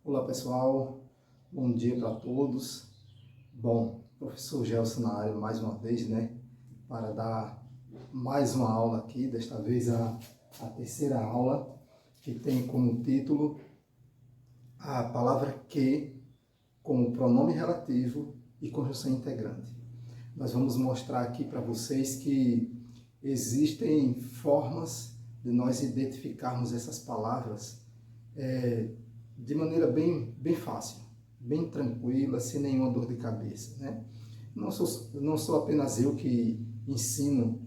Olá pessoal, bom dia para todos. Bom, professor Gelson na área mais uma vez, para dar mais uma aula aqui, desta vez a terceira aula, que tem como título a palavra que como pronome relativo e conjunção integrante. Nós vamos mostrar aqui para vocês que existem formas de nós identificarmos essas palavras de maneira bem fácil, bem tranquila, sem nenhuma dor de cabeça, Não sou apenas eu que ensino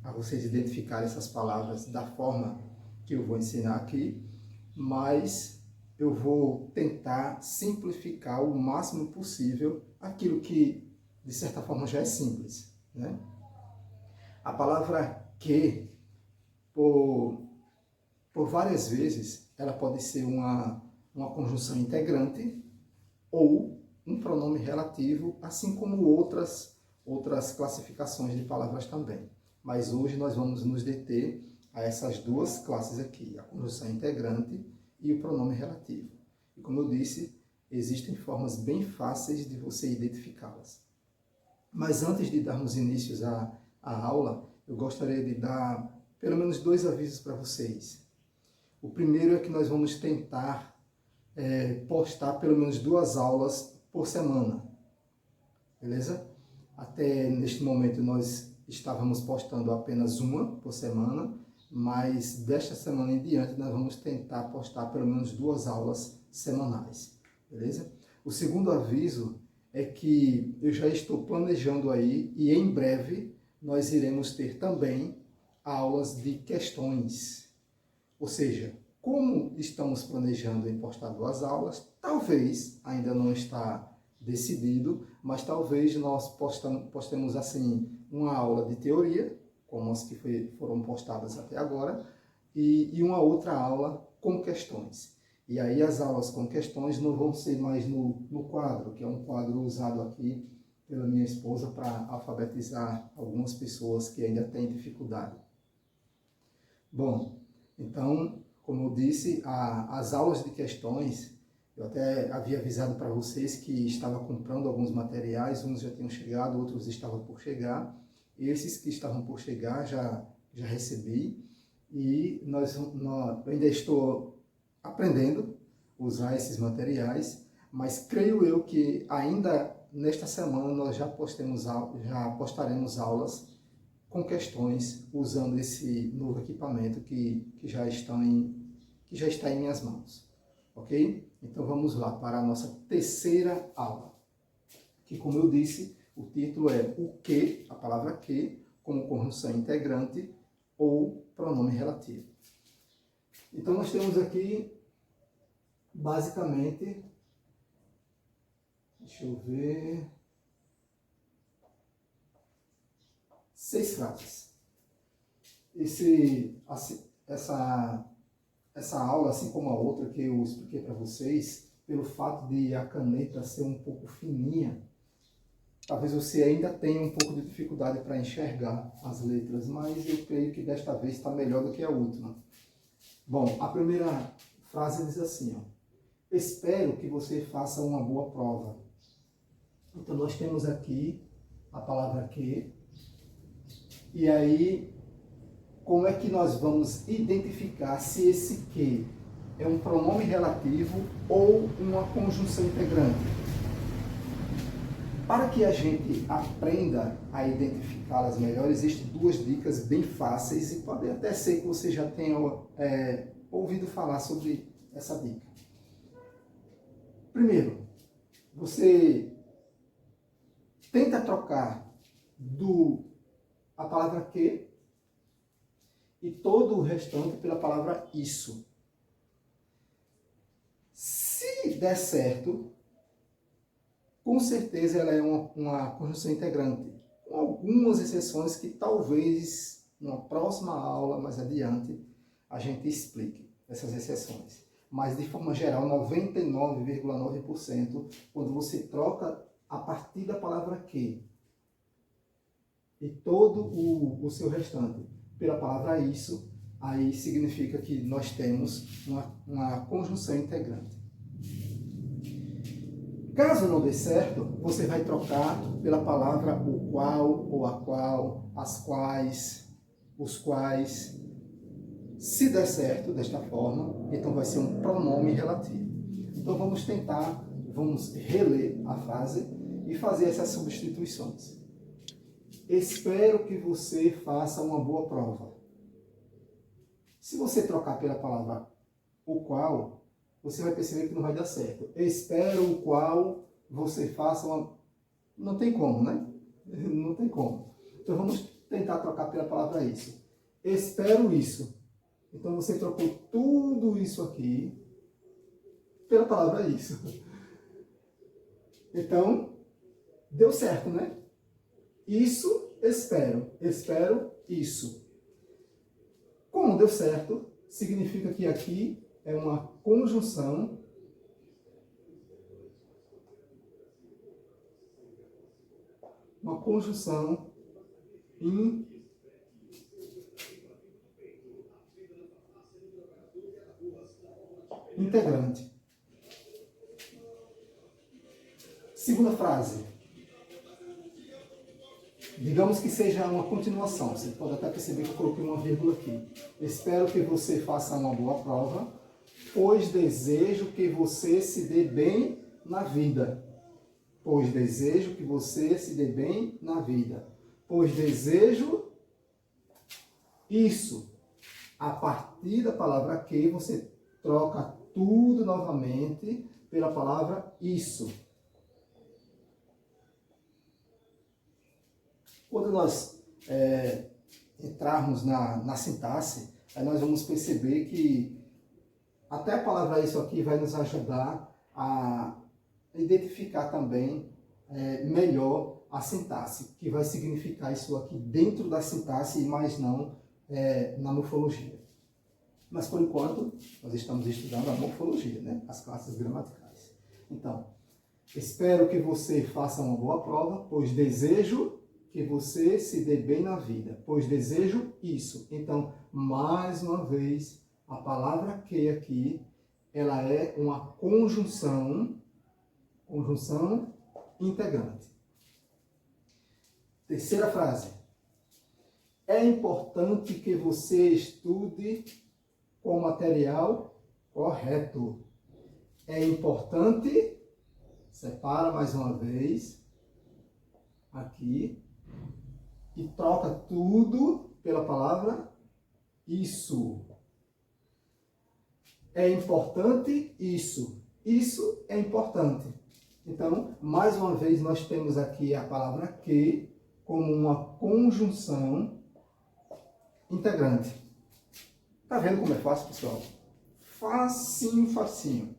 a vocês identificar essas palavras da forma que eu vou ensinar aqui, mas eu vou tentar simplificar o máximo possível aquilo que, de certa forma, já é simples, A palavra que, por várias vezes, ela pode ser uma conjunção integrante ou um pronome relativo, assim como outras classificações de palavras também. Mas hoje nós vamos nos deter a essas duas classes aqui, a conjunção integrante e o pronome relativo. E como eu disse, existem formas bem fáceis de você identificá-las. Mas antes de darmos início à aula, eu gostaria de dar pelo menos 2 avisos para vocês. O primeiro é que nós vamos tentar postar pelo menos 2 aulas por semana, beleza? Até neste momento nós estávamos postando apenas uma por semana, mas desta semana em diante nós vamos tentar postar pelo menos 2 aulas semanais, beleza? O segundo aviso é que eu já estou planejando aí e em breve nós iremos ter também aulas de questões, ou seja, como estamos planejando em postar 2 aulas, talvez, ainda não está decidido, mas talvez nós postemos assim uma aula de teoria, como as que foram postadas até agora, e uma outra aula com questões. E aí as aulas com questões não vão ser mais no quadro, que é um quadro usado aqui pela minha esposa para alfabetizar algumas pessoas que ainda têm dificuldade. Bom, então, como eu disse, as aulas de questões, eu até havia avisado para vocês que estava comprando alguns materiais, uns já tinham chegado, outros estavam por chegar. Esses que estavam por chegar já recebi e eu ainda estou aprendendo a usar esses materiais, mas creio eu que ainda nesta semana nós já postaremos aulas com questões usando esse novo equipamento que já está em minhas mãos, ok? Então vamos lá para a nossa terceira aula, que, como eu disse, o título é o que, a palavra que, como conjunção integrante ou pronome relativo. Então nós temos aqui, basicamente, deixa eu ver, 6 frases. Essa aula, assim como a outra que eu expliquei para vocês, pelo fato de a caneta ser um pouco fininha, talvez você ainda tenha um pouco de dificuldade para enxergar as letras, mas eu creio que desta vez está melhor do que a última. Bom, a primeira frase diz assim, espero que você faça uma boa prova. Então nós temos aqui a palavra que, e aí como é que nós vamos identificar se esse que é um pronome relativo ou uma conjunção integrante? Para que a gente aprenda a identificá-las melhor, existem 2 dicas bem fáceis e pode até ser que você já tenha ouvido falar sobre essa dica. Primeiro, você tenta trocar a palavra que e todo o restante pela palavra isso. Se der certo, com certeza ela é uma conjunção integrante, com algumas exceções que talvez numa próxima aula, mais adiante, a gente explique essas exceções. Mas de forma geral, 99,9%, quando você troca a partir da palavra que e todo o seu restante pela palavra isso, aí significa que nós temos uma conjunção integrante. Caso não dê certo, você vai trocar pela palavra o qual ou a qual, as quais, os quais. Se der certo desta forma, então vai ser um pronome relativo. Então vamos reler a frase e fazer essas substituições. Espero que você faça uma boa prova. Se você trocar pela palavra o qual, você vai perceber que não vai dar certo. Espero o qual você faça uma... Não tem como, né? Não tem como. Então vamos tentar trocar pela palavra isso. Espero isso. Então você trocou tudo isso aqui pela palavra isso. Então, deu certo, né? Isso, espero. Espero isso. Como deu certo, significa que aqui é uma conjunção integrante. Segunda frase. Digamos que seja uma continuação. Você pode até perceber que eu coloquei uma vírgula aqui. Espero que você faça uma boa prova, pois desejo que você se dê bem na vida. Pois desejo que você se dê bem na vida. Pois desejo isso. A partir da palavra que, você troca tudo novamente pela palavra isso. Quando nós entrarmos na sintaxe, aí nós vamos perceber que até a palavra isso aqui vai nos ajudar a identificar também melhor a sintaxe, que vai significar isso aqui dentro da sintaxe e mais não na morfologia. Mas, por enquanto, nós estamos estudando a morfologia, né? As classes gramaticais. Então, espero que você faça uma boa prova, pois desejo que você se dê bem na vida, pois desejo isso. Então, mais uma vez, a palavra que aqui, ela é uma conjunção integrante. Terceira frase. É importante que você estude com o material correto. É importante, separa mais uma vez, aqui, e troca tudo pela palavra isso. É importante isso. Isso é importante. Então, mais uma vez, nós temos aqui a palavra que como uma conjunção integrante. Tá vendo como é fácil, pessoal? Facinho, facinho.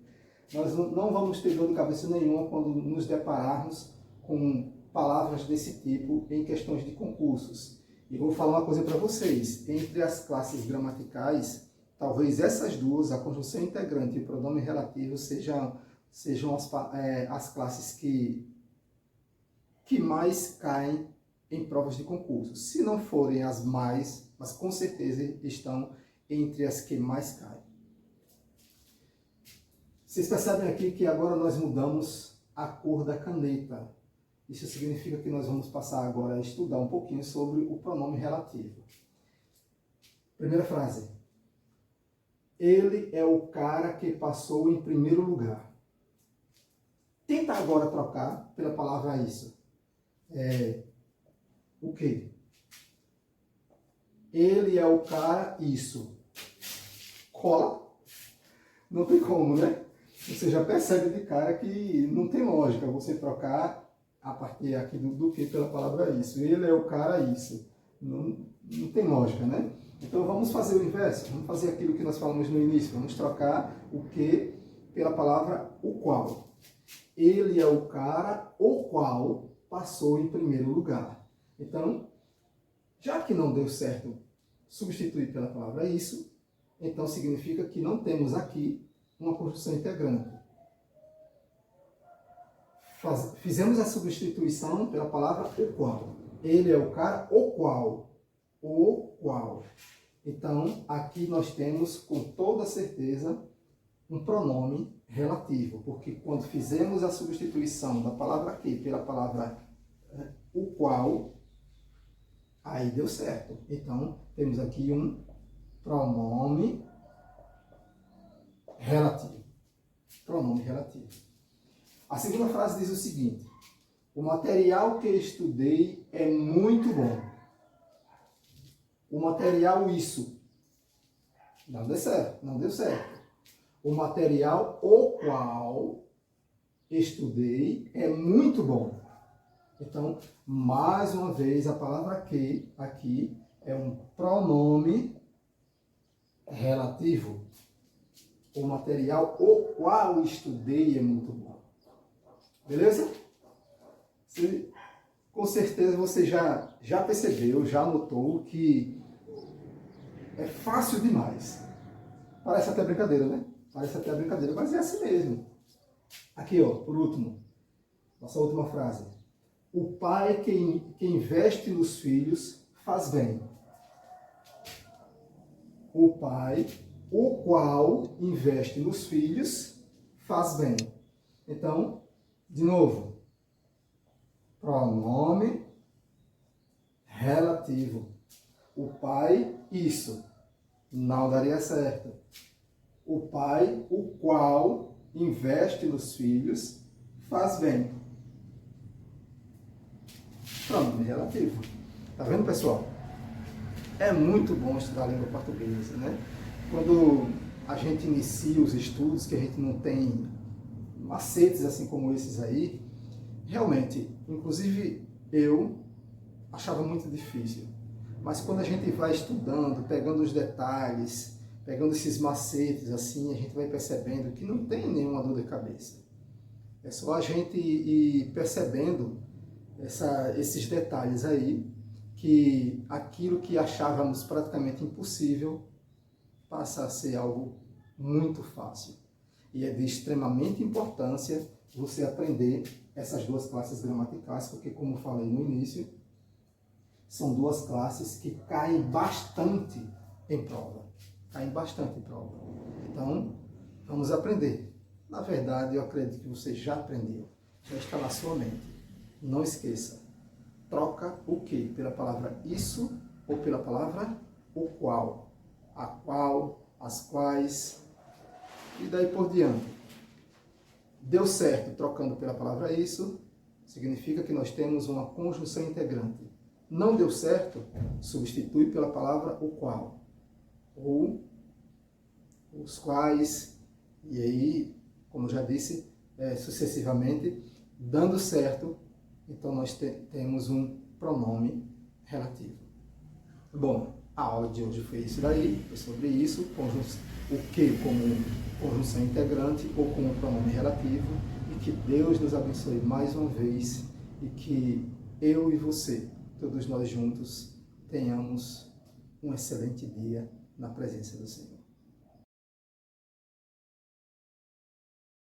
Nós não vamos ter dor de cabeça nenhuma quando nos depararmos com palavras desse tipo em questões de concursos. E vou falar uma coisa para vocês. Entre as classes gramaticais, talvez essas duas, a conjunção integrante e o pronome relativo, sejam as classes que mais caem em provas de concurso. Se não forem as mais, mas com certeza estão entre as que mais caem. Vocês percebem aqui que agora nós mudamos a cor da caneta. Isso significa que nós vamos passar agora a estudar um pouquinho sobre o pronome relativo. Primeira frase. Ele é o cara que passou em primeiro lugar. Tenta agora trocar pela palavra isso. O quê? Ele é o cara isso. Cola? Não tem como, né? Você já percebe de cara que não tem lógica você trocar a partir aqui do que pela palavra isso. Ele é o cara isso. Não tem lógica, né? Então vamos fazer o inverso. Vamos fazer aquilo que nós falamos no início. Vamos trocar o que pela palavra o qual. Ele é o cara o qual passou em primeiro lugar. Então, já que não deu certo substituir pela palavra isso, então significa que não temos aqui uma conjunção integrante. Fizemos a substituição pela palavra o qual. Ele é o cara o qual. O qual. Então, aqui nós temos com toda certeza um pronome relativo, porque quando fizemos a substituição da palavra que pela palavra o qual, aí deu certo. Então, temos aqui um pronome relativo. Pronome relativo. A segunda frase diz o seguinte: o material que estudei é muito bom. O material isso. Não deu certo. Não deu certo. O material o qual estudei é muito bom. Então, mais uma vez, a palavra que aqui é um pronome relativo. O material o qual estudei é muito bom. Beleza? Com certeza você já percebeu, já notou que é fácil demais. Parece até brincadeira, né? Parece até brincadeira, mas é assim mesmo. Aqui, ó, por último, nossa última frase. O pai que investe nos filhos faz bem. O pai, o qual investe nos filhos, faz bem. Então, de novo, pronome relativo. O pai, isso. Não daria certo. O pai, o qual investe nos filhos, faz bem. Pronome relativo. Tá vendo, pessoal? É muito bom estudar a língua portuguesa, né? Quando a gente inicia os estudos, que a gente não tem macetes assim como esses aí, realmente, inclusive eu achava muito difícil. Mas quando a gente vai estudando, pegando os detalhes, pegando esses macetes assim, a gente vai percebendo que não tem nenhuma dor de cabeça. É só a gente ir percebendo esses detalhes aí, que aquilo que achávamos praticamente impossível passa a ser algo muito fácil. E é de extremamente importância você aprender essas duas classes gramaticais, porque, como eu falei no início, são duas classes que caem bastante em prova. Caem bastante em prova. Então, vamos aprender. Na verdade, eu acredito que você já aprendeu. Já está na sua mente. Não esqueça. Troca o que? Pela palavra isso ou pela palavra o qual. A qual, as quais e daí por diante. Deu certo trocando pela palavra isso, significa que nós temos uma conjunção integrante. Não deu certo, substitui pela palavra o qual. Ou os quais, e aí, como já disse, sucessivamente, dando certo, então nós temos um pronome relativo. Bom, a aula de hoje foi isso daí, foi sobre isso, o que como conjunção integrante ou como pronome relativo, e que Deus nos abençoe mais uma vez e que eu e você, todos nós juntos, tenhamos um excelente dia na presença do Senhor.